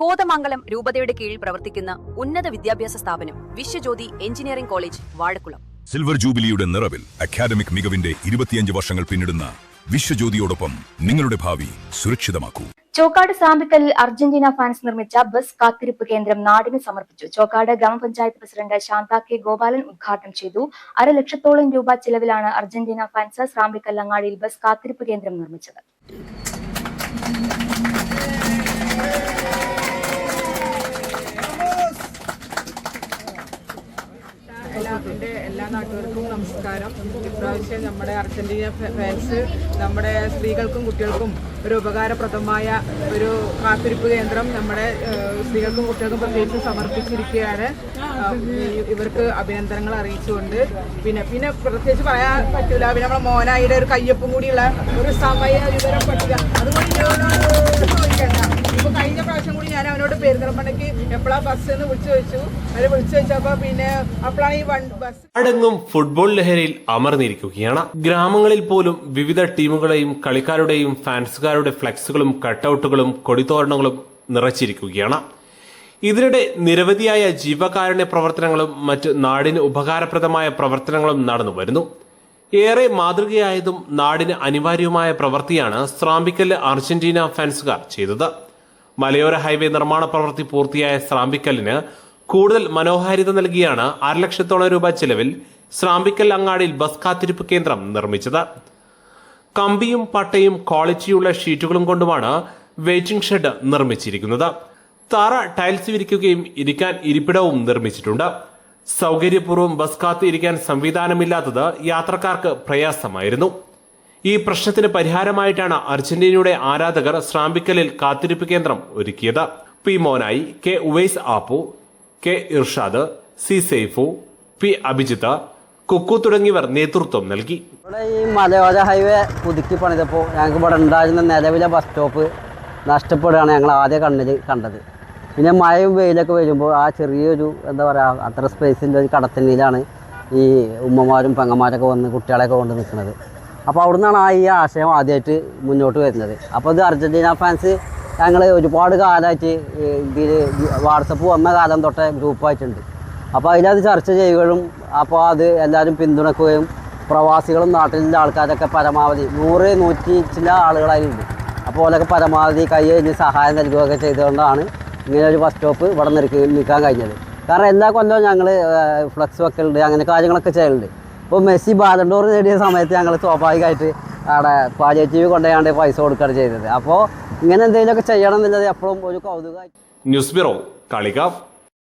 കോതമംഗലം രൂപതയുടെ കീഴിൽ പ്രവർത്തിക്കുന്ന ഉന്നത വിദ്യാഭ്യാസ സ്ഥാപനം Vishwajyothi engineering college Vazhakulam. Silver ജൂബിലിയുടെ നിറവിൽ അക്കാദമിക് മികവിന്റെ 25 വർഷങ്ങൾ പിന്നിടുന്ന വിശ്വജ്യോതിയോടൊപ്പം നിങ്ങളുടെ ഭാവി സുരക്ഷിതമാക്കൂ. ചോക്കാട് സാമ്പിക്കലിൽ അർജന്റീന ഫാൻസ് നിർമ്മിച്ച ബസ് കാത്തിരിപ്പ് കേന്ദ്രം നാടിന് സമർപ്പിച്ചു. ചോക്കാട് ഗ്രാമപഞ്ചായത്ത് പ്രസിഡന്റ് ശാന്ത കെ ഗോപാലൻ ഉദ്ഘാടനം ചെയ്തു. 1.5 ലക്ഷത്തോളം രൂപ ചിലവിലാണ് അർജന്റീന ഫാൻസ് സാമ്പിക്കൽ അങ്ങാടിയിൽ ബസ് കാത്തിരിപ്പ് കേന്ദ്രം നിർമ്മിച്ചത്. എല്ലാ നാട്ടുകാർക്കും നമസ്കാരം. ഇപ്രാവശ്യം നമ്മുടെ അർജന്റീന ഫാൻസ് നമ്മുടെ സ്ത്രീകൾക്കും കുട്ടികൾക്കും ഒരു ഉപകാരപ്രദമായ ഒരു കാത്തിരിപ്പ് കേന്ദ്രം നമ്മുടെ സ്ത്രീകൾക്കും കുട്ടികൾക്കും പ്രത്യേകിച്ച് സമർപ്പിച്ചിരിക്കുകയാണ്. ഇവർക്ക് അഭിനന്ദനങ്ങൾ അറിയിച്ചുകൊണ്ട് പിന്നെ പ്രത്യേകിച്ച് പറയാൻ പറ്റില്ല. പിന്നെ നമ്മുടെ മോനായിയുടെ ഒരു കയ്യൊപ്പും കൂടിയുള്ള ഒരു സമയ വിവരം പട്ടിക അതുകൊണ്ട് ചോദിക്കണ്ട. ഇപ്പൊ കഴിഞ്ഞ പ്രാവശ്യം കൂടി ഞാൻ അവനോട് പെരുന്തൽമണ്ണയ്ക്ക് എപ്പോഴാ ബസ് എന്ന് വിളിച്ചു വെച്ചപ്പോ പിന്നെ അപ്പോഴാണ് ഈ ബസ്. അടങ്ങും ഫുട്ബോൾ ലഹരിയിൽ അമർന്നിരിക്കുകയാണ്. ഗ്രാമങ്ങളിൽ പോലും വിവിധ ടീമുകളെയും കളിക്കാരുടെയും ഫാൻസുകാരുടെ ഫ്ലെക്സുകളും കട്ടൌട്ടുകളും കൊടിത്തോരണങ്ങളും നിറച്ചിരിക്കുകയാണ്. ഇതിനിടെ നിരവധിയായ ജീവകാരുണ്യ പ്രവർത്തനങ്ങളും മറ്റ് നാടിന് ഉപകാരപ്രദമായ പ്രവർത്തനങ്ങളും നടന്നു വരുന്നു. ഏറെ മാതൃകയായതും നാടിന് അനിവാര്യവുമായ പ്രവൃത്തിയാണ് സ്രാമ്പിക്കല്ല് അർജന്റീന ഫാൻസുകാർ ചെയ്തത്. മലയോര ഹൈവേ നിർമ്മാണ പ്രവൃത്തി പൂർത്തിയായ സ്രാമ്പിക്കല്ലിന് കൂടുതൽ മനോഹാരിത നൽകിയാണ് 1.5 ലക്ഷത്തോളം രൂപ ചെലവിൽ സ്രാമ്പിക്കൽ അങ്ങാടിയിൽ ബസ് കാത്തിരിപ്പ് കേന്ദ്രം നിർമ്മിച്ചത്. കമ്പിയും പട്ടയും ക്വാളിറ്റിയുള്ള ഷീറ്റുകളും കൊണ്ടുമാണ് വെയിറ്റിംഗ് ഷെഡ് നിർമ്മിച്ചിരിക്കുന്നത്. തറ ടൈൽസ് വിരിക്കുകയും ഇരിക്കാൻ ഇരിപ്പിടവും നിർമ്മിച്ചിട്ടുണ്ട്. സൗകര്യപൂർവ്വം ബസ് കാത്ത് ഇരിക്കാൻ സംവിധാനമില്ലാത്തത് യാത്രക്കാർക്ക് പ്രയാസമായിരുന്നു. ഈ പ്രശ്നത്തിന് പരിഹാരമായിട്ടാണ് അർജന്റീനയുടെ ആരാധകർ സ്രാമ്പിക്കലിൽ കാത്തിരിപ്പ് കേന്ദ്രം ഒരുക്കിയത്. P Monai, K Uvais Appu, K Irshad, C Saifu, P Abhijith, Kukku തുടങ്ങിയവർ നേതൃത്വം നൽകി. ഇവിടെ ഈ മലയോര ഹൈവേ പുതുക്കി പണിതപ്പോൾ ഞങ്ങൾക്ക് ഇവിടെ ഉണ്ടായിരുന്ന നിലവിലെ ബസ് സ്റ്റോപ്പ് നഷ്ടപ്പെടുകയാണ് ഞങ്ങൾ ആദ്യം കണ്ടത്. പിന്നെ മഴയും വെയിലൊക്കെ വരുമ്പോൾ ആ ചെറിയൊരു എന്താ പറയുക അത്ര സ്പേസിൻ്റെ ഒരു കടത്തിനിലാണ് ഈ ഉമ്മമാരും പെങ്ങന്മാരൊക്കെ വന്ന് കുട്ടികളെയൊക്കെ കൊണ്ട് നിൽക്കുന്നത്. അപ്പോൾ അവിടെ നിന്നാണ് ഈ ആശയം ആദ്യമായിട്ട് മുന്നോട്ട് വരുന്നത്. അപ്പോൾ ഇത് അർജന്റീന ഫാൻസ് ഞങ്ങൾ ഒരുപാട് കാലമായിട്ട് ഇതിൽ വാട്സപ്പ് വന്ന കാലം തൊട്ടേ ഗ്രൂപ്പായിട്ടുണ്ട്. അപ്പോൾ അതിലത് ചർച്ച ചെയ്യുകയും അപ്പോൾ അത് എല്ലാവരും പിന്തുണക്കുകയും പ്രവാസികളും നാട്ടിലുള്ള ആൾക്കാരൊക്കെ പരമാവധി 100-100 ചില ആളുകളായിട്ടുണ്ട്. അപ്പോൾ അവരൊക്കെ പരമാവധി കൈ കഴിഞ്ഞ് സഹായം നൽകുകയൊക്കെ ചെയ്തുകൊണ്ടാണ് ഇങ്ങനെ ഒരു ബസ് സ്റ്റോപ്പ് ഇവിടെ നിൽക്കാൻ കഴിഞ്ഞത്. കാരണം എല്ലാ കൊല്ലവും ഞങ്ങൾ ഫ്ലക്സ് വെക്കലുണ്ട്, അങ്ങനെ കാര്യങ്ങളൊക്കെ ചെയ്യലുണ്ട്. ഇപ്പോൾ മെസ്സി ബാലൺ ഡോർ നേടിയ സമയത്ത് ഞങ്ങൾ സ്വാഭാവികമായിട്ട് അവിടെ പാലിയേറ്റീവ് കൊണ്ടുപോയാണ്ട് പൈസ കൊടുക്കുകയാണ് ചെയ്തത്. അപ്പോൾ ഇങ്ങനെ എന്തെങ്കിലുമൊക്കെ ചെയ്യണം എന്നുള്ളത് എപ്പോഴും ഒരു കൗതുകമായി. News bureau, Kalikavu.